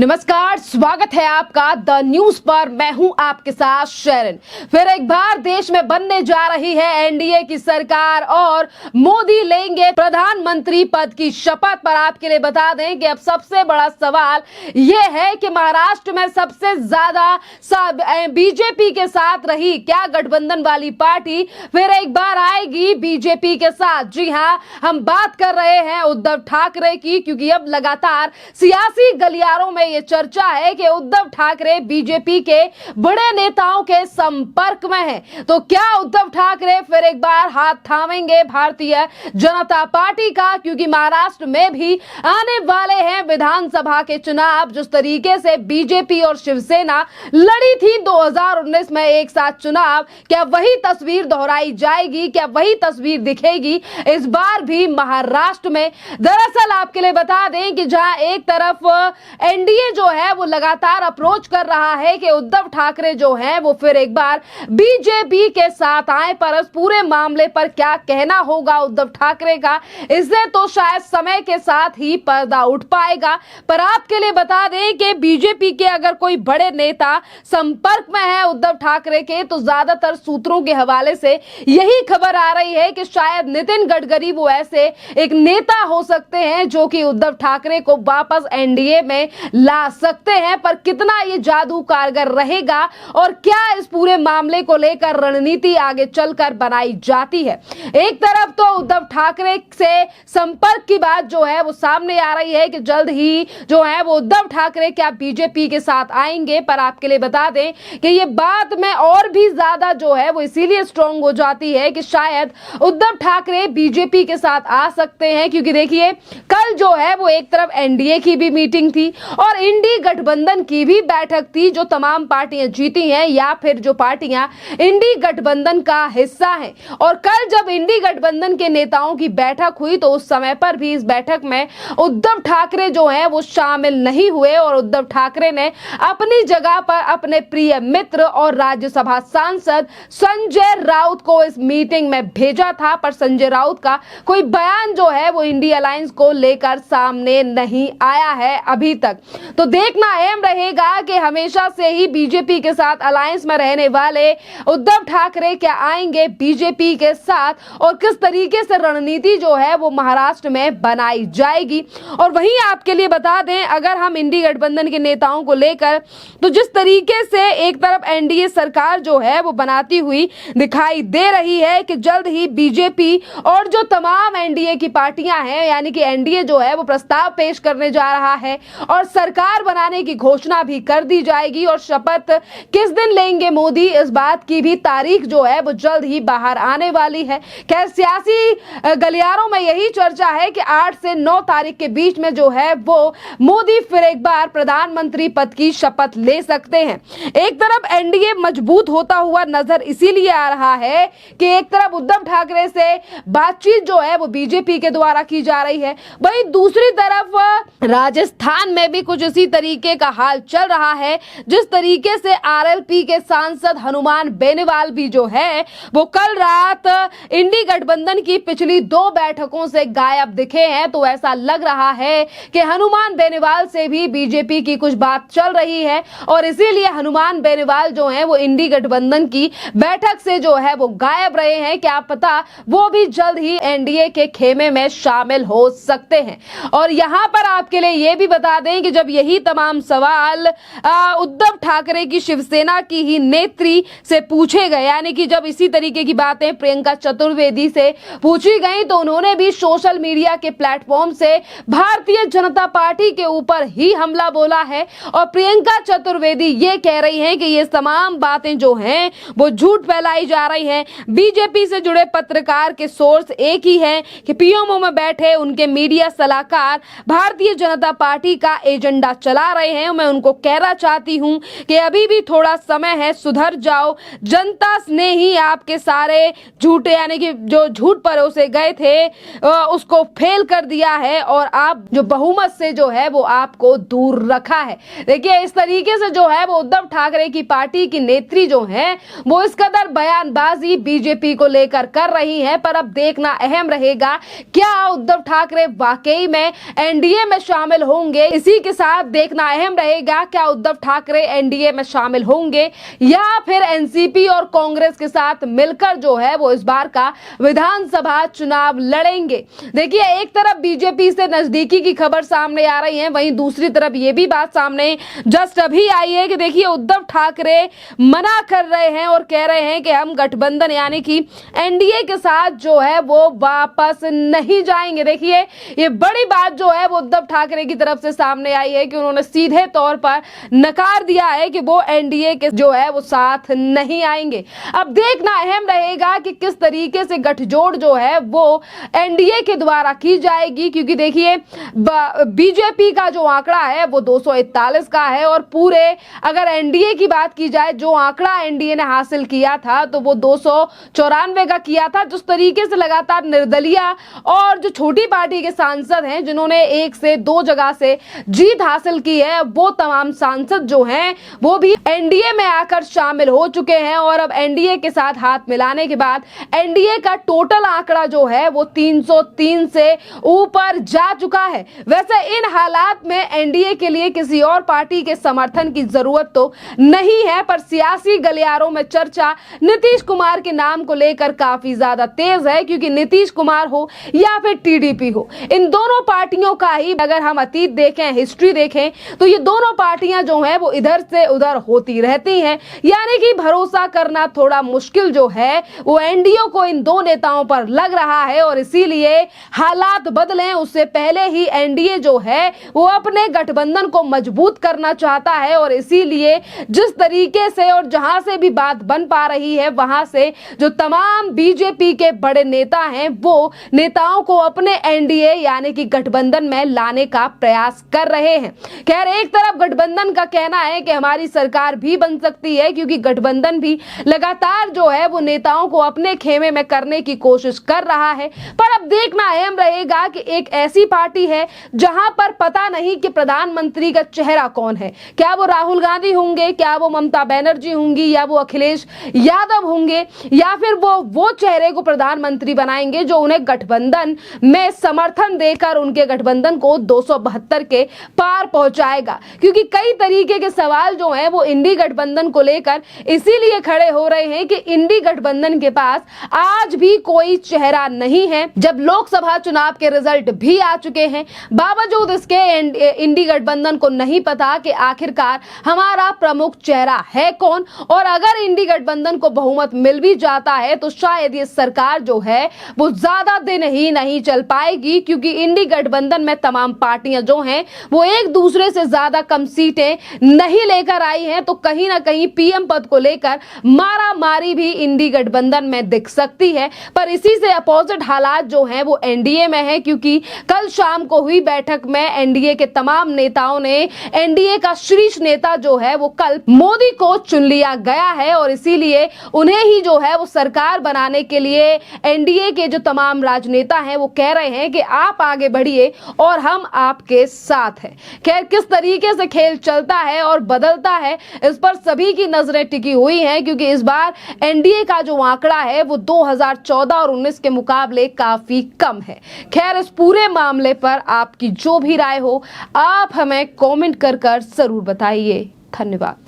नमस्कार, स्वागत है आपका द न्यूज पर। मैं हूं आपके साथ शरण। फिर एक बार देश में बनने जा रही है एनडीए की सरकार और मोदी लेंगे प्रधानमंत्री पद की शपथ। पर आपके लिए बता दें कि अब सबसे बड़ा सवाल यह है कि महाराष्ट्र में सबसे ज्यादा बीजेपी के साथ रही क्या गठबंधन वाली पार्टी फिर एक बार आएगी बीजेपी के साथ। जी हां, हम बात कर रहे हैं उद्धव ठाकरे की, क्योंकि अब लगातार सियासी गलियारों में ये चर्चा है कि उद्धव ठाकरे बीजेपी के बड़े नेताओं के संपर्क में हैं। तो क्या उद्धव ठाकरे फिर एक बार हाथ थामेंगे भारतीय जनता पार्टी का, क्योंकि महाराष्ट्र में भी आने वाले हैं विधानसभा के चुनाव। जिस तरीके से बीजेपी और शिवसेना लड़ी थी 2019 में एक साथ चुनाव, क्या वही तस्वीर दोहराई जाएगी? क्या वही तस्वीर दिखेगी इस बार भी महाराष्ट्र में? दरअसल आपके लिए बता दें कि जहां एक तरफ एनडीए जो है वो लगातार अप्रोच कर रहा है कि उद्धव ठाकरे जो हैं वो फिर एक बार बीजेपी के साथ आए, पर इस पूरे मामले पर क्या कहना होगा उद्धव ठाकरे का, इससे तो शायद समय के साथ ही पर्दा उठ पाएगा। पर आपके लिए बता दें कि बीजेपी के अगर कोई बड़े नेता संपर्क में है उद्धव ठाकरे के, तो ज्यादातर सूत्रों के हवाले से यही खबर आ रही है कि शायद नितिन गडकरी वो ऐसे एक नेता हो सकते हैं जो कि उद्धव ठाकरे को वापस एनडीए में ला सकते हैं। पर कितना ये जादू कारगर रहेगा और क्या इस पूरे मामले को लेकर रणनीति आगे चलकर बनाई जाती है? एक तरफ तो उद्धव ठाकरे से संपर्क की बात जो है वो सामने आ रही है कि जल्द ही जो है वो उद्धव ठाकरे क्या बीजेपी के साथ आएंगे। पर आपके लिए बता दें कि ये बात में और भी ज्यादा जो है वो इसीलिए स्ट्रांग हो जाती है कि शायद उद्धव ठाकरे बीजेपी के साथ आ सकते हैं, क्योंकि देखिए कल जो है वो एक तरफ एनडीए की भी मीटिंग थी और इंडी गठबंधन की भी बैठक थी, जो तमाम पार्टियां जीती हैं या फिर जो पार्टियां इंडी गठबंधन का हिस्सा हैं। और कल जब इंडी गठबंधन के नेताओं की बैठक हुई तो उस समय पर भी इस बैठक में उद्धव ठाकरे जो हैं वो शामिल नहीं हुए और उद्धव ठाकरे ने अपनी जगह पर अपने प्रिय मित्र और राज्यसभा सांसद संजय राउत को इस मीटिंग में भेजा था। पर संजय राउत का कोई बयान जो है वो इंडी अलायंस को लेकर सामने नहीं आया है अभी तक। तो देखना अहम रहेगा कि हमेशा से ही बीजेपी के साथ अलायंस में रहने वाले उद्धव ठाकरे क्या आएंगे बीजेपी के साथ और किस तरीके से रणनीति जो है वो महाराष्ट्र में बनाई जाएगी। और वहीं आपके लिए बता दें, अगर हम इंडी गठबंधन के नेताओं को लेकर, तो जिस तरीके से एक तरफ एनडीए सरकार जो है वो बनाती हुई दिखाई दे रही है कि जल्द ही बीजेपी और जो तमाम एनडीए की पार्टियां हैं, यानी कि एनडीए जो है वो प्रस्ताव पेश करने जा रहा है और सरकार बनाने की घोषणा भी कर दी जाएगी। और शपथ किस दिन लेंगे मोदी, इस बात की भी तारीख जो है वो जल्द ही बाहर आने वाली है। खैर, सियासी गलियारों में यही चर्चा है कि 8 से 9 तारीख के बीच में जो है वो मोदी फिर एक बार प्रधानमंत्री पद की शपथ ले सकते हैं। एक तरफ एनडीए मजबूत होता हुआ नजर इसीलिए आ रहा है कि एक तरफ उद्धव ठाकरे से बातचीत जो है वो बीजेपी के द्वारा की जा रही है, वहीं दूसरी तरफ राजस्थान में भी कुछ इसी तरीके का हाल चल रहा है। जिस तरीके से आरएलपी के सांसद हनुमान बेनीवाल भी जो है वो कल रात इंडी गठबंधन की पिछली 2 बैठकों से गायब दिखे हैं, तो ऐसा लग रहा है कि हनुमान बेनीवाल से भी बीजेपी की कुछ बात चल रही है और इसीलिए हनुमान बेनीवाल जो है वो इंडी गठबंधन की बैठक से जो है वो गायब रहे हैं। क्या पता वो भी जल्द ही एनडीए के खेमे में शामिल हो सकते हैं। और यहां पर आपके लिए यह भी बता दें कि जब यही तमाम सवाल उद्धव ठाकरे की शिवसेना की ही नेत्री से पूछे गए, यानी कि जब इसी तरीके की बातें प्रियंका चतुर्वेदी से पूछी गई, तो उन्होंने भी सोशल मीडिया के प्लेटफॉर्म से भारतीय जनता पार्टी के ऊपर ही हमला बोला है। और प्रियंका चतुर्वेदी ये कह रही हैं कि ये तमाम बातें जो हैं वो झूठ फैलाई जा रही हैं। बीजेपी से जुड़े पत्रकार के सोर्स एक ही है कि पीएमओ में बैठे उनके मीडिया सलाहकार भारतीय जनता पार्टी का एजेंडा चला रहे हैं। मैं उनको कहना चाहती हूं कि अभी भी थोड़ा समय है, सुधर जाओ। जनता ने ही आपके सारे झूठे, यानी कि जो झूठ परोसे गए थे उसको फेल कर दिया है और आप जो बहुमत से जो है वो आपको दूर रखा है। देखिए, इस तरीके से जो है वो उद्धव ठाकरे की पार्टी की नेत्री जो है वो इस कदर बयानबाजी बीजेपी को लेकर कर रही है। पर अब देखना अहम रहेगा, क्या उद्धव ठाकरे वाकई में एनडीए में शामिल होंगे। इसी के साथ साथ देखना अहम रहेगा, क्या उद्धव ठाकरे एनडीए में शामिल होंगे या फिर एनसीपी और कांग्रेस के साथ मिलकर जो है वो इस बार का विधानसभा चुनाव लड़ेंगे। देखिए, एक तरफ बीजेपी से नजदीकी की खबर सामने आ रही है, वहीं दूसरी तरफ ये भी बात सामने जस्ट अभी आई है कि देखिए उद्धव ठाकरे मना कर रहे हैं और कह रहे हैं कि हम गठबंधन यानी कि एनडीए के साथ जो है वो वापस नहीं जाएंगे। देखिए, ये बड़ी बात जो है वो उद्धव ठाकरे की तरफ से सामने आई है कि उन्होंने सीधे तौर पर नकार दिया है कि वो एनडीए के जो है वो साथ नहीं आएंगे। अब देखना अहम रहेगा कि किस तरीके से गठजोड़ जो है वो एनडीए के द्वारा की जाएगी, क्योंकि देखिए बीजेपी का जो आंकड़ा है वो 241 का है और पूरे अगर एनडीए की बात की जाए जो आंकड़ा एनडीए ने हासिल किया था तो वो 294 का किया था। जिस तरीके से लगातार निर्दलीय और जो छोटी पार्टी के सांसद हैं जिन्होंने 1 से 2 जगह से जीत हासिल की है, वो तमाम सांसद जो हैं वो भी एनडीए में आकर शामिल हो चुके हैं और अब एनडीए के साथ हाथ मिलाने के बाद एनडीए का टोटल आंकड़ा जो है वो 303 से ऊपर जा चुका है। वैसे इन हालात में एनडीए के लिए किसी और पार्टी के समर्थन की जरूरत तो नहीं है, पर सियासी गलियारों में चर्चा नीतीश कुमार के नाम को लेकर काफी ज्यादा तेज है, क्योंकि नीतीश कुमार हो या फिर टीडीपी हो, इन दोनों पार्टियों का ही अगर हम अतीत देखें, हिस्ट्री देखें, तो ये दोनों पार्टियां जो हैं वो इधर से उधर होती रहती हैं, यानी कि भरोसा करना थोड़ा मुश्किल जो है वो एनडीए को इन दो नेताओं पर लग रहा है और इसीलिए हालात बदलें उससे पहले ही एनडीए जो है वो अपने गठबंधन को मजबूत करना चाहता है और इसीलिए जिस तरीके से और जहां से भी बात बन पा रही है वहां से जो तमाम बीजेपी के बड़े नेता हैं वो नेताओं को अपने एनडीए यानी कि गठबंधन में लाने का प्रयास कर रहे हैं। खैर, एक तरफ गठबंधन का कहना है कि हमारी सरकार भी बन सकती है, क्योंकि गठबंधन भी लगातार जो है वो नेताओं को अपने खेमे में करने की कोशिश कर रहा है, पर अब देखना अहम रहेगा कि एक ऐसी पार्टी है जहां पर पता नहीं कि प्रधानमंत्री का चेहरा कौन है, क्या वो राहुल गांधी होंगे, क्या वो ममता बनर्जी होंगी, या वो अखिलेश यादव होंगे, या फिर वो चेहरे को प्रधानमंत्री बनाएंगे जो उन्हें गठबंधन में समर्थन देकर उनके गठबंधन को 272 के पार पहुंचाएगा। क्योंकि कई तरीके के सवाल जो हैं वो इंडी गठबंधन को लेकर इसीलिए खड़े हो रहे हैं कि इंडी गठबंधन के पास आज भी कोई चेहरा नहीं है। जब लोकसभा चुनाव के रिजल्ट भी आ चुके हैं, बावजूद इसके इंडी गठबंधन को नहीं पता कि आखिरकार हमारा प्रमुख चेहरा है कौन, और अगर इंडी गठबंधन को बहुमत मिल भी जाता है तो शायद ये सरकार जो है वो ज्यादा दिन ही नहीं चल पाएगी, क्योंकि इंडी गठबंधन में तमाम पार्टियां जो हैं वो एक दूसरे से ज्यादा कम सीटें नहीं लेकर आई हैं, तो कहीं ना कहीं पीएम पद को लेकर मारा मारी भी इंडी गठबंधन में दिख सकती है। पर इसी से अपोजिट हालात जो हैं वो एनडीए में है, क्योंकि कल शाम को हुई बैठक में एनडीए के तमाम नेताओं ने एनडीए का शीर्ष नेता जो है वो कल मोदी को चुन लिया गया है और इसीलिए उन्हें ही जो है वो सरकार बनाने के लिए एनडीए के जो तमाम राजनेता हैं वो कह रहे हैं कि आप आगे बढ़िए और हम आपके साथ हैं। खैर, किस तरीके से खेल चलता है और बदलता है इस पर सभी की नजरें टिकी हुई हैं, क्योंकि इस बार एनडीए का जो आंकड़ा है वो 2014 और 19 के मुकाबले काफी कम है। खैर, इस पूरे मामले पर आपकी जो भी राय हो आप हमें कमेंट कर जरूर बताइए। धन्यवाद।